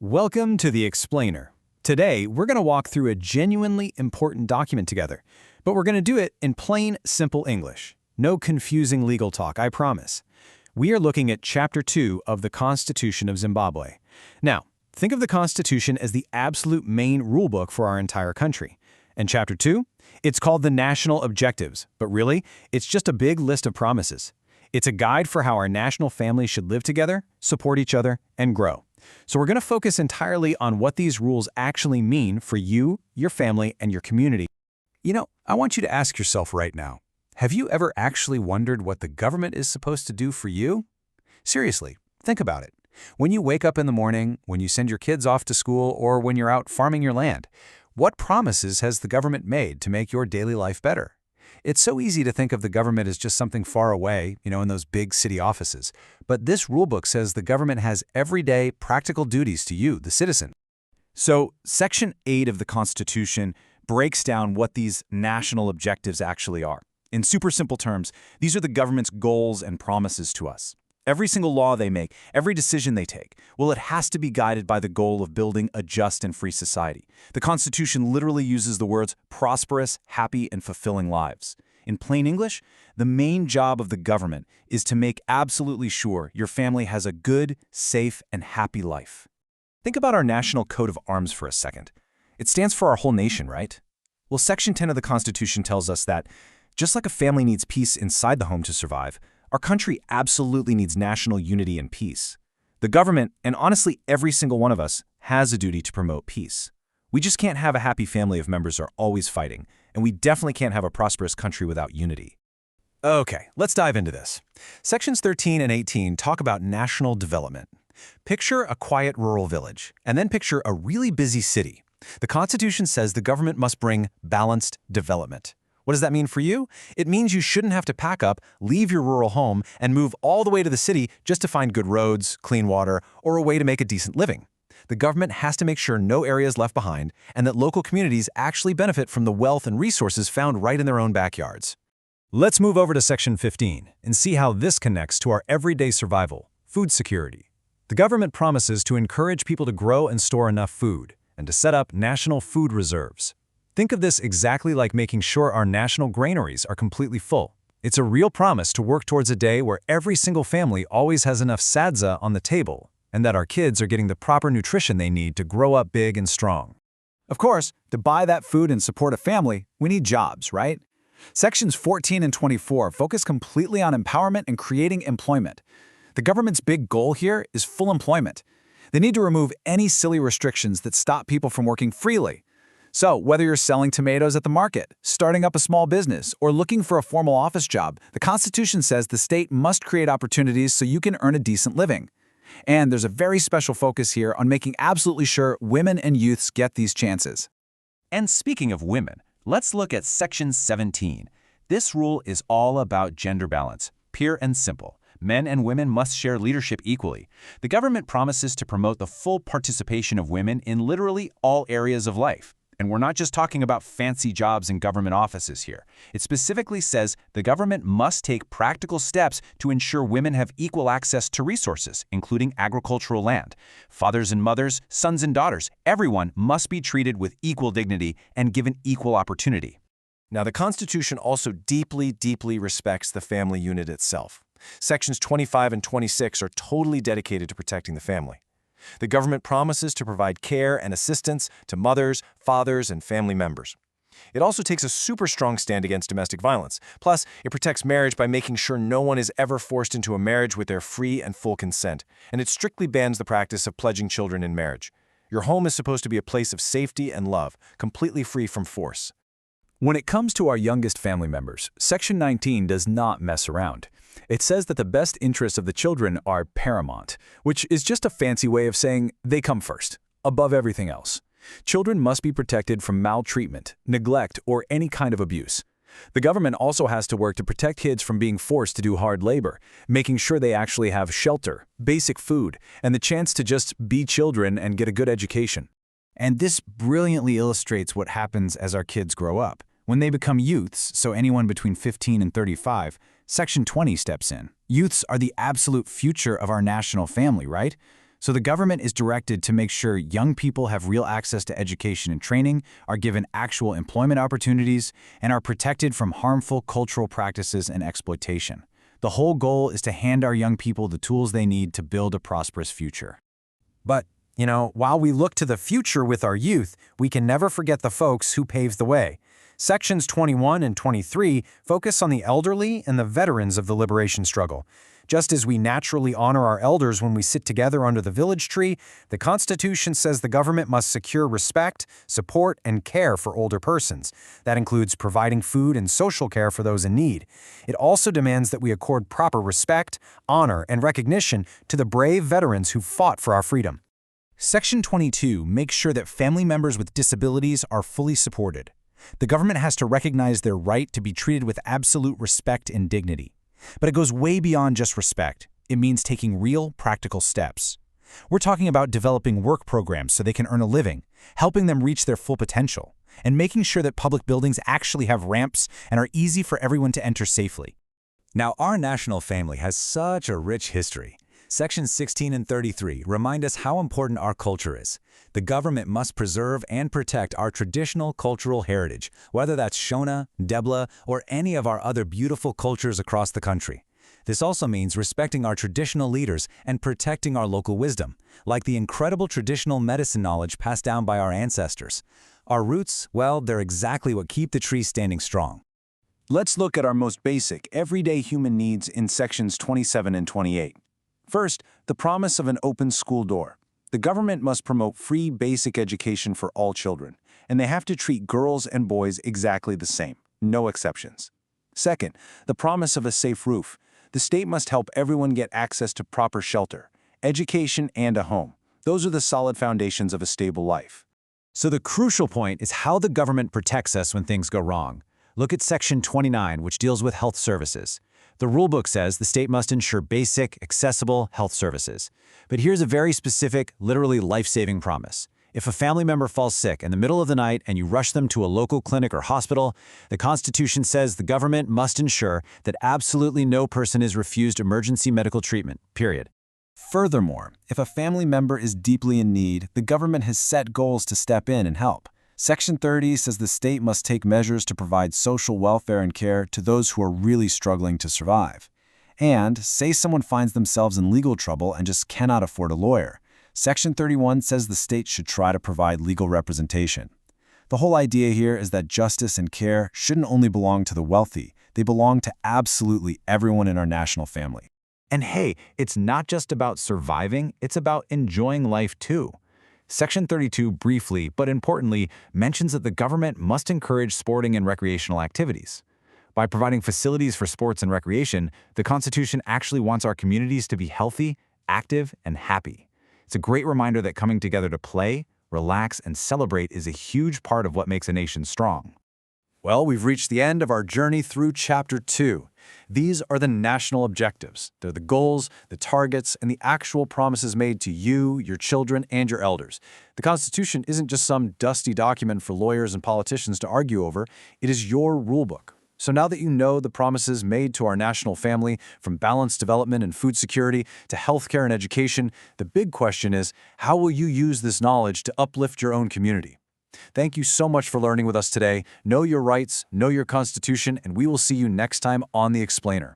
Welcome to The Explainer. Today, we're going to walk through a genuinely important document together, but we're going to do it in plain, simple English. No confusing legal talk, I promise. We are looking at Chapter 2 of the Constitution of Zimbabwe. Now, think of the Constitution as the absolute main rulebook for our entire country. And Chapter 2? It's called the National Objectives, but really, it's just a big list of promises. It's a guide for how our national family should live together, support each other, and grow. So we're going to focus entirely on what these rules actually mean for you, your family, and your community. I want you to ask yourself right now, have you ever actually wondered what the government is supposed to do for you? Seriously, think about it. When you wake up in the morning, when you send your kids off to school, or when you're out farming your land, what promises has the government made to make your daily life better? It's so easy to think of the government as just something far away, in those big city offices. But this rulebook says the government has everyday, practical duties to you, the citizen. So, Section 8 of the Constitution breaks down what these national objectives actually are. In super simple terms, these are the government's goals and promises to us. Every single law they make, every decision they take, it has to be guided by the goal of building a just and free society. The Constitution literally uses the words prosperous, happy, and fulfilling lives. In plain English, the main job of the government is to make absolutely sure your family has a good, safe, and happy life. Think about our national coat of arms for a second. It stands for our whole nation, right? Well, Section 10 of the Constitution tells us that just like a family needs peace inside the home to survive, our country absolutely needs national unity and peace. The government, and honestly every single one of us, has a duty to promote peace. We just can't have a happy family if members are always fighting, and we definitely can't have a prosperous country without unity. Okay, let's dive into this. Sections 13 and 18 talk about national development. Picture a quiet rural village, and then picture a really busy city. The Constitution says the government must bring balanced development. What does that mean for you? It means you shouldn't have to pack up, leave your rural home, and move all the way to the city just to find good roads, clean water, or a way to make a decent living. The government has to make sure no area is left behind and that local communities actually benefit from the wealth and resources found right in their own backyards. Let's move over to Section 15 and see how this connects to our everyday survival, food security. The government promises to encourage people to grow and store enough food and to set up national food reserves. Think of this exactly like making sure our national granaries are completely full. It's a real promise to work towards a day where every single family always has enough sadza on the table and that our kids are getting the proper nutrition they need to grow up big and strong. Of course, to buy that food and support a family, we need jobs, right? Sections 14 and 24 focus completely on empowerment and creating employment. The government's big goal here is full employment. They need to remove any silly restrictions that stop people from working freely. So, whether you're selling tomatoes at the market, starting up a small business, or looking for a formal office job, the Constitution says the state must create opportunities so you can earn a decent living. And there's a very special focus here on making absolutely sure women and youths get these chances. And speaking of women, let's look at Section 17. This rule is all about gender balance, pure and simple. Men and women must share leadership equally. The government promises to promote the full participation of women in literally all areas of life. And we're not just talking about fancy jobs in government offices here. It specifically says the government must take practical steps to ensure women have equal access to resources, including agricultural land. Fathers and mothers, sons and daughters, everyone must be treated with equal dignity and given equal opportunity. Now, the Constitution also deeply, deeply respects the family unit itself. Sections 25 and 26 are totally dedicated to protecting the family. The government promises to provide care and assistance to mothers, fathers, and family members. It also takes a super strong stand against domestic violence. Plus, it protects marriage by making sure no one is ever forced into a marriage with their free and full consent. And it strictly bans the practice of pledging children in marriage. Your home is supposed to be a place of safety and love, completely free from force. When it comes to our youngest family members, Section 19 does not mess around. It says that the best interests of the children are paramount, which is just a fancy way of saying they come first, above everything else. Children must be protected from maltreatment, neglect, or any kind of abuse. The government also has to work to protect kids from being forced to do hard labor, making sure they actually have shelter, basic food, and the chance to just be children and get a good education. And this brilliantly illustrates what happens as our kids grow up. When they become youths, so anyone between 15 and 35, Section 20 steps in. Youths are the absolute future of our national family, right? So the government is directed to make sure young people have real access to education and training, are given actual employment opportunities, and are protected from harmful cultural practices and exploitation. The whole goal is to hand our young people the tools they need to build a prosperous future. But, while we look to the future with our youth, we can never forget the folks who paved the way. Sections 21 and 23 focus on the elderly and the veterans of the liberation struggle. Just as we naturally honor our elders when we sit together under the village tree, the Constitution says the government must secure respect, support, and care for older persons. That includes providing food and social care for those in need. It also demands that we accord proper respect, honor, and recognition to the brave veterans who fought for our freedom. Section 22 makes sure that family members with disabilities are fully supported. The government has to recognize their right to be treated with absolute respect and dignity. But it goes way beyond just respect. It means taking real, practical steps. We're talking about developing work programs so they can earn a living, helping them reach their full potential, and making sure that public buildings actually have ramps and are easy for everyone to enter safely. Now, our national family has such a rich history. Sections 16 and 33 remind us how important our culture is. The government must preserve and protect our traditional cultural heritage, whether that's Shona, Debla, or any of our other beautiful cultures across the country. This also means respecting our traditional leaders and protecting our local wisdom, like the incredible traditional medicine knowledge passed down by our ancestors. Our roots, well, they're exactly what keep the tree standing strong. Let's look at our most basic, everyday human needs in sections 27 and 28. First, the promise of an open school door. The government must promote free basic education for all children, and they have to treat girls and boys exactly the same, no exceptions. Second, the promise of a safe roof. The state must help everyone get access to proper shelter, education, and a home. Those are the solid foundations of a stable life. So the crucial point is how the government protects us when things go wrong. Look at Section 29, which deals with health services. The rulebook says the state must ensure basic, accessible health services. But here's a very specific, literally life-saving promise. If a family member falls sick in the middle of the night and you rush them to a local clinic or hospital, the Constitution says the government must ensure that absolutely no person is refused emergency medical treatment, period. Furthermore, if a family member is deeply in need, the government has set goals to step in and help. Section 30 says the state must take measures to provide social welfare and care to those who are really struggling to survive. And say someone finds themselves in legal trouble and just cannot afford a lawyer. Section 31 says the state should try to provide legal representation. The whole idea here is that justice and care shouldn't only belong to the wealthy, they belong to absolutely everyone in our national family. And hey, it's not just about surviving, it's about enjoying life too. Section 32 briefly, but importantly, mentions that the government must encourage sporting and recreational activities. By providing facilities for sports and recreation, the Constitution actually wants our communities to be healthy, active, and happy. It's a great reminder that coming together to play, relax, and celebrate is a huge part of what makes a nation strong. Well, we've reached the end of our journey through Chapter 2. These are the national objectives. They're the goals, the targets, and the actual promises made to you, your children, and your elders. The Constitution isn't just some dusty document for lawyers and politicians to argue over. It is your rulebook. So now that you know the promises made to our national family, from balanced development and food security to healthcare and education, the big question is, how will you use this knowledge to uplift your own community? Thank you so much for learning with us today. Know your rights, know your Constitution, and we will see you next time on The Explainer.